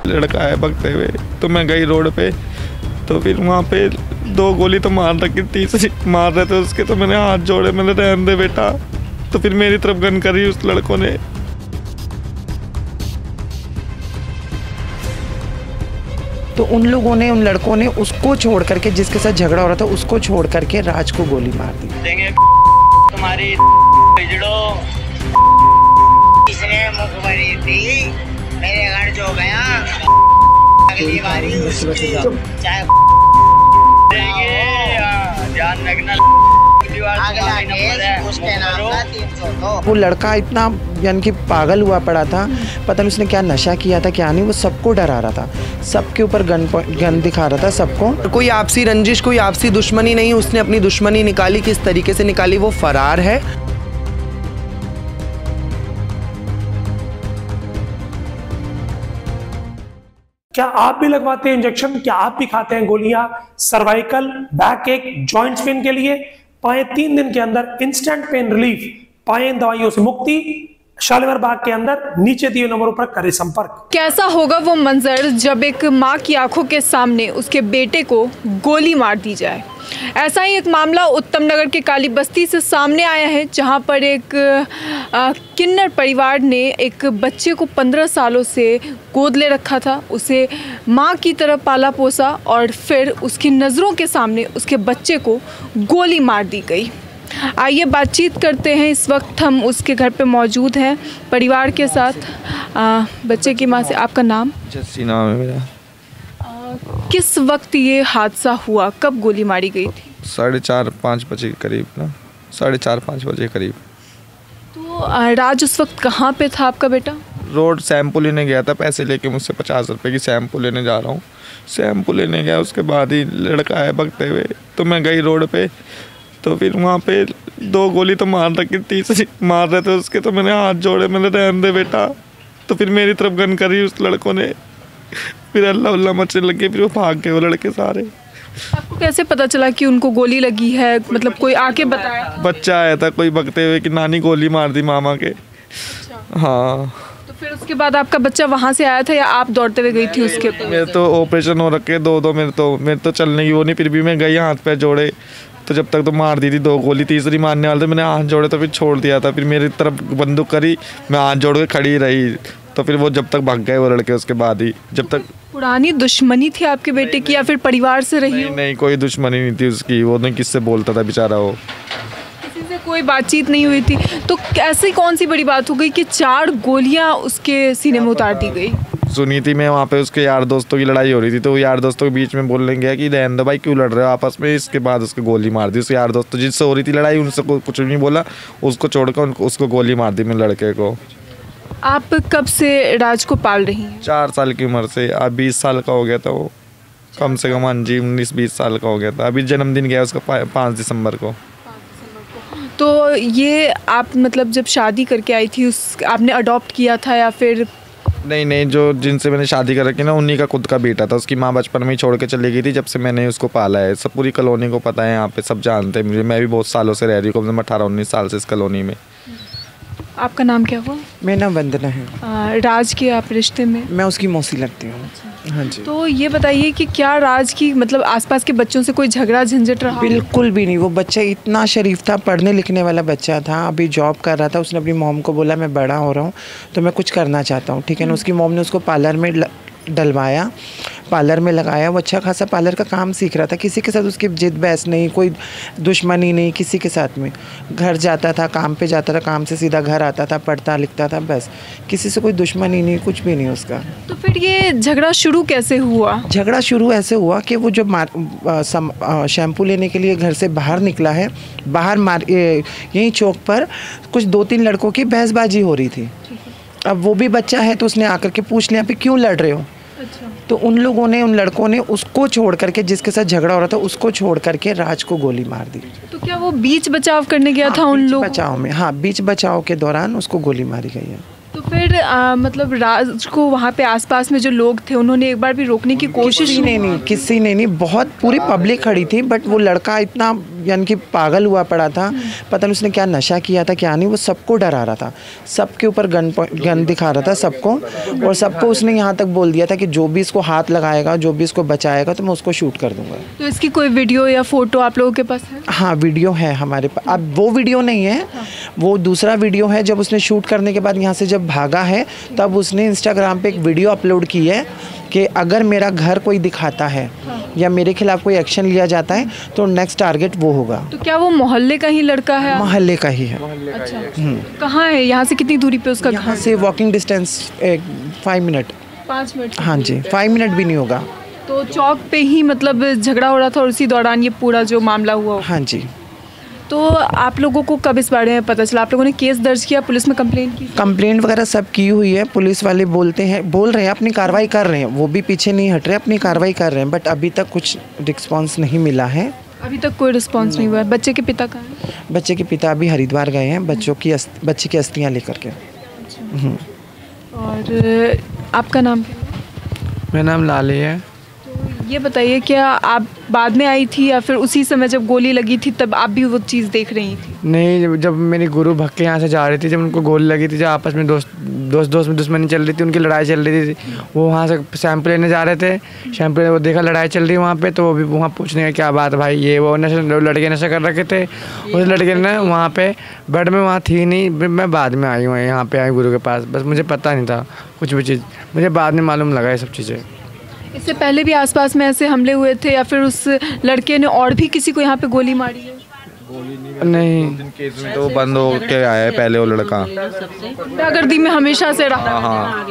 लड़का है भगते हुए, तो मैं गई रोड पे, तो फिर वहाँ पे 2 गोली तो मार रखी, तीसरी मार रहे थे उसके, तो मैंने हाथ जोड़े, मैंने रहने दे बेटा, तो फिर मेरी तरफ गन करी उस लड़कों ने। तो उन लोगों ने, उन लड़कों ने उसको छोड़ करके, जिसके साथ झगड़ा हो रहा था उसको छोड़ करके राज को गोली मार दी। तुम्हारी इसने मुखबरी थी, मेरे घर जो गया अगली बारी चाहे ध्यान रखना, उसके नाम का 302। वो लड़का इतना यानी कि पागल हुआ पड़ा था, पता नहीं उसने क्या नशा किया था क्या नहीं, वो सबको डरा रहा था, सबके ऊपर गन दिखा रहा था सबको। कोई आपसी रंजिश, कोई आपसी दुश्मनी नहीं, उसने अपनी दुश्मनी निकाली, किस तरीके से निकाली, वो फरार है। क्या आप भी लगवाते हैं इंजेक्शन? क्या आप भी खाते हैं गोलियां सर्वाइकल, बैक एक, जॉइंट्स पेन के लिए? पाएं 3 दिन के अंदर इंस्टेंट पेन रिलीफ, पाएं दवाइयों से मुक्ति। शालीमार बाग के अंदर नीचे दिए नंबरों पर करें संपर्क। कैसा होगा वो मंजर जब एक माँ की आंखों के सामने उसके बेटे को गोली मार दी जाए। ऐसा ही एक मामला उत्तम नगर के काली बस्ती से सामने आया है, जहां पर एक किन्नर परिवार ने एक बच्चे को 15 सालों से गोद ले रखा था, उसे माँ की तरह पाला पोसा और फिर उसकी नज़रों के सामने उसके बच्चे को गोली मार दी गई। आइए बातचीत करते हैं। इस वक्त हम उसके घर पे मौजूद हैं परिवार के साथ। बच्चे की माँ से, आपका नाम? जस्सी नाम है मेरा। किस वक्त ये हादसा हुआ, कब गोली मारी गई थी? 4:30-5 बजे के करीब ना, 4:30-5 बजे करीब। तो राज उस वक्त कहाँ पे था आपका बेटा? रोड शैम्पू लेने गया था, पैसे लेके मुझसे 50 रुपये की शैम्पू लेने जा रहा हूँ। शैम्पू लेने गया, उसके बाद ही लड़का है भगते हुए, तो मैं गई रोड पे, तो फिर वहाँ पे 2 गोली तो मार रखी, तीसरी मार रहे थे उसके, तो मैंने हाथ जोड़े, मैंने रहने दे बेटा, तो फिर मेरी तरफ गन करी उस लड़कों ने, फिर अल्लाह उल्लाह मचने लगे, फिर वो भाग गए वो लड़के सारे। आपको कैसे पता चला कि उनको गोली लगी है? मतलब कोई आके बताया? बच्चा आया था कोई भगते हुए कि नानी गोली मार दी मामा के। हाँ। तो फिर उसके बाद आपका बच्चा वहाँ से आया था या आप दौड़ते हुए गई थी उसके? मेरे तो ऑपरेशन हो रखे 2 मेरे तो चलने की वो नहीं, फिर भी मैं गई, हाथ पैर जोड़े, तो जब तक तो मार दी थी 2 गोली, तीसरी मारने वाले थे, मैंने हाथ जोड़े तो फिर छोड़ दिया था, फिर मेरी तरफ बंदूक करी, मैं हाथ जोड़ के खड़ी रही, तो फिर वो जब तक भाग गए वो लड़के, उसके बाद ही जब तक। पुरानी दुश्मनी थी आपके बेटे की या फिर परिवार से रही? नहीं, कोई दुश्मनी नहीं थी उसकी, वो नहीं किससे बोलता था बेचारा, वो किसी से कोई बातचीत नहीं हुई थी। तो ऐसी कौन सी बड़ी बात हो गई कि 4 गोलियां उसके सीने में उतार दी गई? सुनी थी मैं, वहाँ पे उसके यार दोस्तों की लड़ाई हो रही थी, तो यार दोस्तों के बीच में बोलने गया कि रहने दो भाई, क्यों लड़ रहे हो आपस में। इसके बाद उसको गोली मार दी। उसके यार दोस्तों जिससे हो रही थी लड़ाई, उनसे कुछ नहीं बोला, उसको छोड़कर उसको गोली मार दी मैंने, लड़के को। आप कब से राज को पाल रही हैं? 4 साल की उम्र से। अब 20 साल का हो गया था वो, कम से कम। हाँ जी, 19-20 साल का हो गया था। अभी जन्मदिन गया उसका 5 दिसंबर को। तो ये आप मतलब जब शादी करके आई थी आपने अडॉप्ट किया था या फिर? नहीं, जो जिनसे मैंने शादी कर रखी ना, उन्हीं का खुद का बेटा था। उसकी माँ बचपन में ही छोड़ के चली गई थी, जब से मैंने उसको पाला है। सब पूरी कॉलोनी को पता है, यहाँ पे सब जानते हैं मुझे। मैं भी बहुत सालों से रह रही हूँ, कम से कम 18-19 साल से इस कॉलोनी में। आपका नाम क्या हुआ? मेरा नाम वंदना है। राज के आप रिश्ते में? मैं उसकी मौसी लगती हूँ। हाँ जी। तो ये बताइए कि क्या राज की मतलब आसपास के बच्चों से कोई झगड़ा झंझट रहा? बिल्कुल भी नहीं। वो बच्चा इतना शरीफ था, पढ़ने लिखने वाला बच्चा था, अभी जॉब कर रहा था। उसने अपनी मॉम को बोला मैं बड़ा हो रहा हूँ तो मैं कुछ करना चाहता हूँ, ठीक है ना। उसकी मॉम ने उसको पार्लर में डलवाया, पार्लर में लगाया। वो अच्छा खासा पार्लर का काम सीख रहा था। किसी के साथ उसकी जिद बहस नहीं, कोई दुश्मनी नहीं किसी के साथ में। घर जाता था, काम पे जाता था, काम से सीधा घर आता था, पढ़ता लिखता था, बस। किसी से कोई दुश्मनी नहीं, कुछ भी नहीं उसका। तो फिर ये झगड़ा शुरू कैसे हुआ? झगड़ा शुरू ऐसे हुआ कि वो जब शैम्पू लेने के लिए घर से बाहर निकला है, बाहर यहीं चौक पर कुछ 2-3 लड़कों की बहसबाजी हो रही थी। अब वो भी बच्चा है तो उसने आकर के पूछ लिया पे क्यों लड़ रहे हो। अच्छा। तो उन लोगों ने, उन लड़कों ने उसको छोड़ करके, जिसके साथ झगड़ा हो रहा था उसको छोड़ करके राज को गोली मार दी। तो क्या वो बीच बचाव करने गया था उन लोग? बचाव में, हाँ, बीच बचाव के दौरान उसको गोली मारी गई है। तो फिर मतलब राज को वहाँ पे आसपास में जो लोग थे उन्होंने एक बार भी रोकने की कोशिश? नहीं, किसी ने नहीं, बहुत पूरी पब्लिक खड़ी थी, बट वो लड़का इतना यानी कि पागल हुआ पड़ा था, पता नहीं उसने क्या नशा किया था क्या नहीं, वो सबको डरा रहा था, सबके ऊपर गन दिखा रहा था सबको, और सबको उसने यहाँ तक बोल दिया था कि जो भी इसको हाथ लगाएगा, जो भी इसको बचाएगा तो मैं उसको शूट कर दूँगा। तो इसकी कोई वीडियो या फ़ोटो आप लोगों के पास है? हाँ, वीडियो है हमारे पास। अब वो वीडियो नहीं है, वो दूसरा वीडियो है। जब उसने शूट करने के बाद यहाँ से जब भागा है, तब उसने इंस्टाग्राम पे एक वीडियो अपलोड की है कि अगर मेरा घर कोई दिखाता है या मेरे खिलाफ कोई एक्शन लिया जाता है तो नेक्स्ट टारगेट वो होगा। तो क्या वो मोहल्ले का ही लड़का है? मोहल्ले का ही है। अच्छा, कहाँ है? यहाँ से कितनी दूरी पे उसका घर? यहाँ से वॉकिंग डिस्टेंस 5 मिनट। 5 मिनट? हाँ जी, 5 मिनट भी नहीं होगा। तो चौक पे ही मतलब झगड़ा हो रहा था और उसी दौरान ये पूरा जो मामला हुआ? हाँ जी। तो आप लोगों को कब इस बारे में पता चला? आप लोगों ने केस दर्ज किया, पुलिस में कंप्लेंट की? कंप्लेंट वगैरह सब की हुई है, पुलिस वाले बोल रहे हैं अपनी कार्रवाई कर रहे हैं, वो भी पीछे नहीं हट रहे, अपनी कार्रवाई कर रहे हैं, बट अभी तक कुछ रिस्पॉन्स नहीं मिला है। अभी तक कोई रिस्पॉन्स नहीं हुआ है। बच्चे के पिता कहाँ हैं? बच्चे के पिता अभी हरिद्वार गए हैं बच्चे की अस्थियाँ लेकर के। और आपका नाम क्या है? मेरा नाम लाली है। ये बताइए, क्या आप बाद में आई थी या फिर उसी समय जब गोली लगी थी तब आप भी वो चीज़ देख रही थी? नहीं, जब मेरी गुरु भग के यहाँ से जा रही थी, जब उनको गोली लगी थी, जब आपस में दोस्त में दुश्मनी चल रही थी, उनकी लड़ाई चल रही थी, वो वहाँ से सैंपल लेने जा रहे थे, सैंपल वो देखा लड़ाई चल रही वहाँ पे, तो वो भी वहाँ पूछने का क्या बात भाई, ये वो लड़के नशा कर रखे थे। उस लड़के ने वहाँ पे बेड में वहाँ थी नहीं, मैं बाद में आई हूँ, यहाँ पे आई गुरु के पास, बस मुझे पता नहीं था कुछ भी चीज़, मुझे बाद में मालूम लगा ये सब चीज़ें। इससे पहले भी आसपास में ऐसे हमले हुए थे या फिर उस लड़के ने और भी किसी को यहाँ पे गोली मारी है? नहीं, केस में तो बंद हो के आया है पहले वो लड़का, गुंडागर्दी में हमेशा से रहा। हाँ।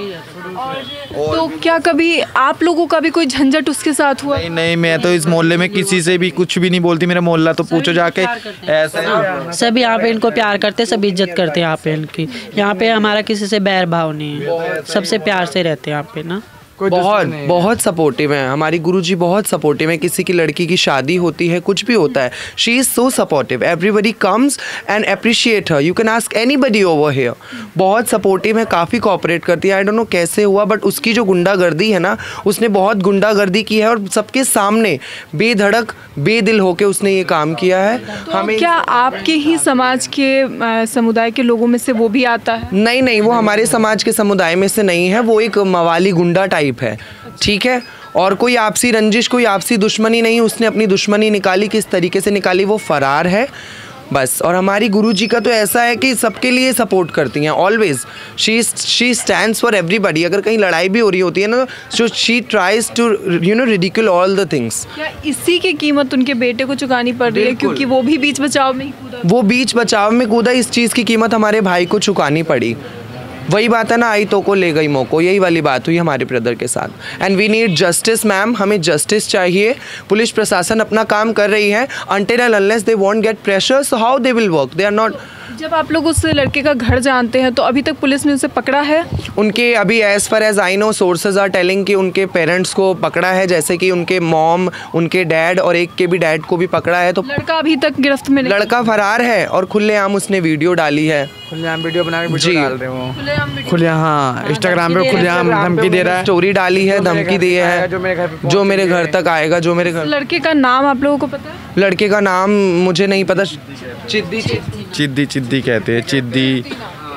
तो क्या कभी आप लोगों का भी कोई झंझट उसके साथ हुआ? नहीं, मैं तो इस मोहल्ले में किसी से भी कुछ भी नहीं बोलती, मेरा मोहल्ला तो पूछो जाके, ऐसे सब यहाँ पे इनको प्यार करते, सब इज्जत करते हैं यहाँ पे इनकी। यहाँ पे हमारा किसी से बैर भाव नहीं है, सबसे प्यार से रहते हैं यहाँ पे ना। बहुत सपोर्टिव है हमारी गुरुजी, बहुत सपोर्टिव है। किसी की लड़की की शादी होती है, कुछ भी होता है, she is so supportive, everybody comes and appreciate her, you can ask anybody over here. बहुत सपोर्टिव है, काफ़ी कोऑपरेट करती है। आई डोंट नो कैसे हुआ, बट उसकी जो गुंडागर्दी है ना, उसने बहुत गुंडागर्दी की है और सबके सामने बेधड़क बेदिल होके उसने ये काम किया है। तो हमें क्या आपके ही समाज के समुदाय के लोगों में से वो भी आता है? नहीं, वो हमारे समाज के समुदाय में से नहीं है, वो एक मवाली गुंडा टाइप है, ठीक है। और कोई आपसी रंजिश, कोई आपसी दुश्मनी नहीं, उसने अपनी दुश्मनी निकाली, किस तरीके से निकाली, वो फरार है बस। और हमारी गुरुजी का तो ऐसा है कि सबके लिए सपोर्ट करती हैं always, she stands for everybody. अगर कहीं लड़ाई भी हो रही होती है ना, so she tries to ridicule all the things. क्या इसी की कीमत उनके बेटे को चुकानी पड़ रही है, क्योंकि वो भी बीच बचाव में ही कूदा? वो बीच बचाव में कूदा, इस चीज़ की कीमत हमारे भाई को चुकानी पड़ी। वही बात है ना, आई तो को ले गई मोको, यही वाली बात हुई हमारे ब्रदर के साथ। And we need justice ma'am, हमें जस्टिस चाहिए। पुलिस प्रशासन अपना काम कर रही है, until and unless they won't get pressure, so how they will work, they are not. जब आप लोग उस लड़के का घर जानते हैं तो अभी तक पुलिस ने उसे पकड़ा है? उनके अभी as far as I know sources are telling कि उनके पेरेंट्स को पकड़ा है, जैसे कि उनके मॉम, उनके डैड और एक के भी डैड को भी पकड़ा है। तो लड़का अभी तक गिरफ्त में नहीं? लड़का फरार है और खुलेआम उसने वीडियो डाली है, खुलेआम वीडियो बना के जी डाल रहे हो खुलेआम, हाँ इंस्टाग्राम पे खुलेआम धमकी दे रहा है, स्टोरी डाली है, धमकी दी है, जो मेरे घर तक आएगा, जो मेरे घर। लड़के का नाम आप लोगों को पता है? लड़के का नाम मुझे नहीं पता, चिद्दी कहते हैं, चिद्दी।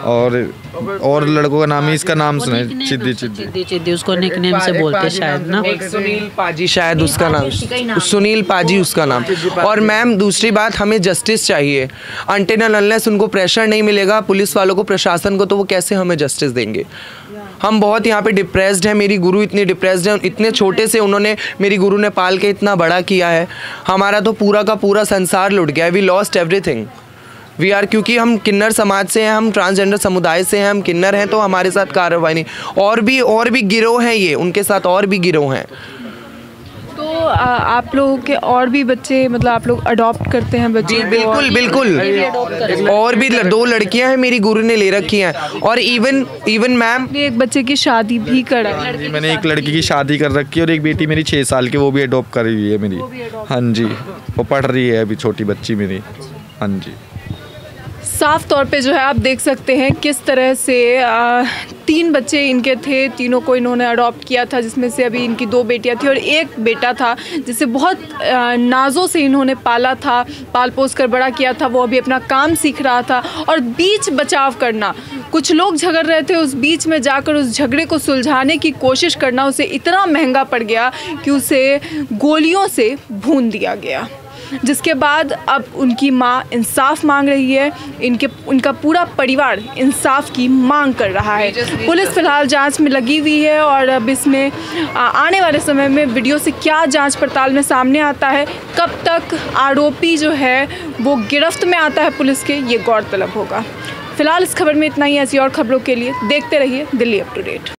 और लड़कों का नाम ही, इसका नाम सुना है, चिद्दी उसको निकनेम से बोलते शायद ना। सुनील पाजी शायद उसका नाम, सुनील पाजी उसका नाम। और मैम दूसरी बात, हमें जस्टिस चाहिए। अनटिल एंड अनलेस उनको प्रेशर नहीं मिलेगा पुलिस वालों को, प्रशासन को, तो वो कैसे हमें जस्टिस देंगे। हम बहुत यहाँ पे डिप्रेस्ड हैं, मेरी गुरु इतनी डिप्रेस्ड है, इतने छोटे से उन्होंने, मेरी गुरु ने पाल के इतना बड़ा किया है। हमारा तो पूरा का पूरा संसार लुट गया है, we lost everything. We are, क्योंकि हम किन्नर समाज से हैं, हम ट्रांसजेंडर समुदाय से हैं, हम किन्नर हैं, तो हमारे साथ कार्रवाई नहीं। और भी गिरोह हैं ये, उनके साथ और भी गिरोह हैं। तो आप लोगों के और भी बच्चे, मतलब आप लोग अडॉप्ट करते हैं बच्चे? बिल्कुल। और भी 2 लड़कियां हैं मेरी गुरु ने ले रखी हैं। और इवन मैम एक बच्चे की शादी भी करा है। मैंने एक लड़की की शादी कर रखी है और एक बेटी मेरी 6 साल की, वो भी अडॉप्ट करी हुई है मेरी। हाँ जी, वो पढ़ रही है अभी, छोटी बच्ची मेरी। हाँ जी। साफ तौर पे जो है आप देख सकते हैं किस तरह से 3 बच्चे इनके थे, तीनों को इन्होंने अडॉप्ट किया था, जिसमें से अभी इनकी 2 बेटियां थी और एक बेटा था जिसे बहुत नाज़ों से इन्होंने पाला था, पाल पोस कर बड़ा किया था। वो अभी अपना काम सीख रहा था और बीच बचाव करना, कुछ लोग झगड़ रहे थे, उस बीच में जाकर उस झगड़े को सुलझाने की कोशिश करना उसे इतना महंगा पड़ गया कि उसे गोलियों से भून दिया गया, जिसके बाद अब उनकी माँ इंसाफ मांग रही है। उनका पूरा परिवार इंसाफ की मांग कर रहा है। पुलिस फिलहाल जांच में लगी हुई है और अब इसमें आने वाले समय में वीडियो से क्या जांच पड़ताल में सामने आता है, कब तक आरोपी जो है वो गिरफ्त में आता है पुलिस के, ये गौरतलब होगा। फिलहाल इस खबर में इतना ही। ऐसी और खबरों के लिए देखते रहिए दिल्ली अप टू डेट।